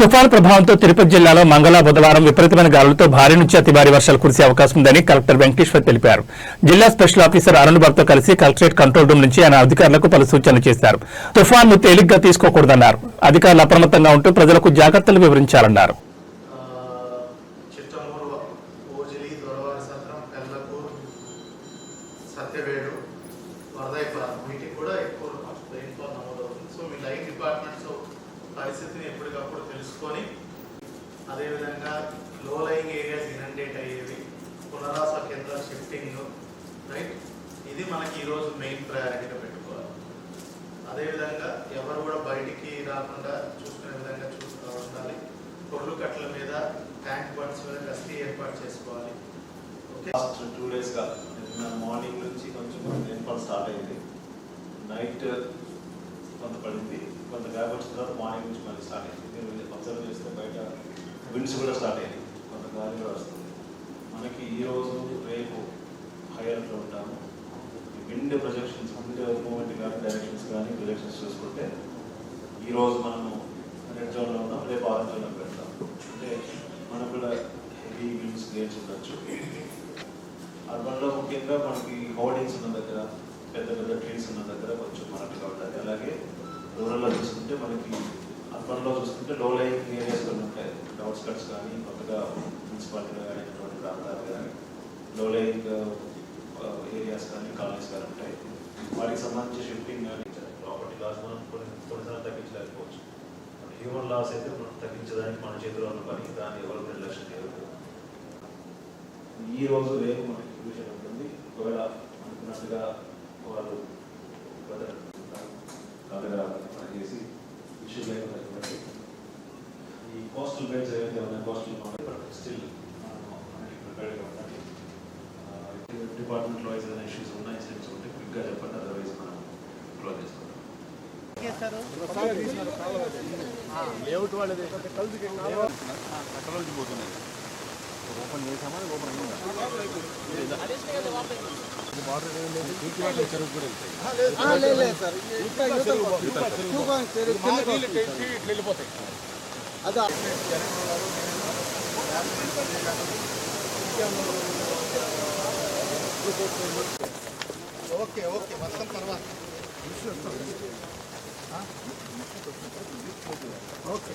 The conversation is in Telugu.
తుఫాను ప్రభావంతో తిరుపతి జిల్లాలో మంగళ బుధవారం విపరీతమైన గాలులతో భారీ నుంచి అతి భారీ వర్షాలు కురిసే అవకాశం ఉందని కలెక్టర్ వెంకటేశ్వర్ తెలిపారు. జిల్లా స్పెషల్ ఆఫీసర్ అరుణ్ బాబుతో కలిసి కలెక్టరేట్ కంట్రోల్ రూమ్ నుంచి ఆయన అధికారులకు పలు సూచనలు చేశారు. తుఫాన్ను తేలిగ్గా తీసుకోకూడదన్నారు. అధికారులు అప్రమత్తంగా ఉంటూ ప్రజలకు జాగ్రత్తలు వివరించాలన్నారు. పరిస్థితిని ఎప్పటికప్పుడు తెలుసుకొని అదేవిధంగా లో లయింగ్ ఏరియాస్ ఇనండేట్ అయ్యేవి, పునరావాస కేంద్రాల షిఫ్టింగ్, రైట్, ఇది మనకి ఈరోజు మెయిన్ ప్రయారిటీగా పెట్టుకోవాలి. అదేవిధంగా ఎవరు కూడా బయటికి రాకుండా చూసుకునే విధంగా చూస్తూ ఉండాలి. పొర్లు కట్టల మీద ట్యాంక్ బండ్స్ మీద గస్తీ ఏర్పాటు చేసుకోవాలి. ఓకే, లాస్ట్ 2 డేస్గా మార్నింగ్ నుంచి కొంచెం రెయిన్ఫాల్ స్టార్ట్ అయింది. నైట్ కొంత పడింది, కొంత గ్యాప్ వచ్చిన తర్వాత మార్నింగ్ నుంచి మళ్ళీ స్టార్ట్ అయింది. మీరు అబ్జర్వ్ చేస్తే బయట విండ్స్ కూడా స్టార్ట్ అయింది, కొంత గాలి కూడా వస్తుంది. మనకి ఈరోజు రేపు హైయర్లో ఉంటాము. విండ్ ప్రొజెక్షన్స్, విండ్ మూమెంట్ కానీ డైరెక్షన్స్ కానీ ప్రొజెక్షన్స్ చూసుకుంటే ఈరోజు మనము రెడ్ జోన్లో ఉన్నాం, రేపు ఆరెంజ్ జోన్లో పెడతాం. అంటే మనకు కూడా హెవీ విండ్స్ గేట్స్ ఉండొచ్చు. అర్బన్లో ముఖ్యంగా మనకి హోర్డింగ్స్ ఉన్న దగ్గర, పెద్ద పెద్ద ట్రీస్ ఉన్న దగ్గర కొంచెం మనట్టుగా ఉంటుంది. అలాగే రూరల్లో చూసుకుంటే మనకి అర్బన్లో చూసుకుంటే లో లయింగ్ ఏరియాస్ కొన్ని ఉంటాయి, అవుట్స్కట్స్ కానీ కొత్తగా మున్సిపాలిటీలో కానీ అటువంటి ప్రాంతాలు కానీ లో లయింగ్ ఏరియాస్ కానీ కాలనీస్ కానీ ఉంటాయి. వాటికి సంబంధించి షిఫ్టింగ్ కానీ ప్రాపర్టీ లాస్ మనం కొన్నిసార్లు తగ్గించలేకపోవచ్చు. హ్యూమన్ లాస్ అయితే మనం తగ్గించడానికి మన చేతిలో ఉన్న పని, దాన్ని ఎవరు నిర్లక్ష్యం చేయకూడదు. ఈ రోజు రేపు మనకి ఫ్యూచర్ ఉంటుంది. ఒకవేళ అనుకున్నట్టుగా వాళ్ళు చేసి ఇష్యూ లేకుండా ఈ కోస్టల్ బెల్ట్స్ ఏవైతే ఉన్నాయి, కోస్టల్ స్టిల్ మనకి ప్రిపేర్డ్గా ఉండాలి. డిపార్ట్మెంట్లో ఏదైనా ఇష్యూస్ ఉన్న ఇన్సిడెంట్స్ ఉంటే క్విక్గా చెప్పండి, అదర్వైజ్ మనం క్లోజ్ చేసుకుంటాం. ఓపెన్ చేసామా, ఓపెన్ ఓకే ఓకే మొత్తం తర్వాత ఓకే.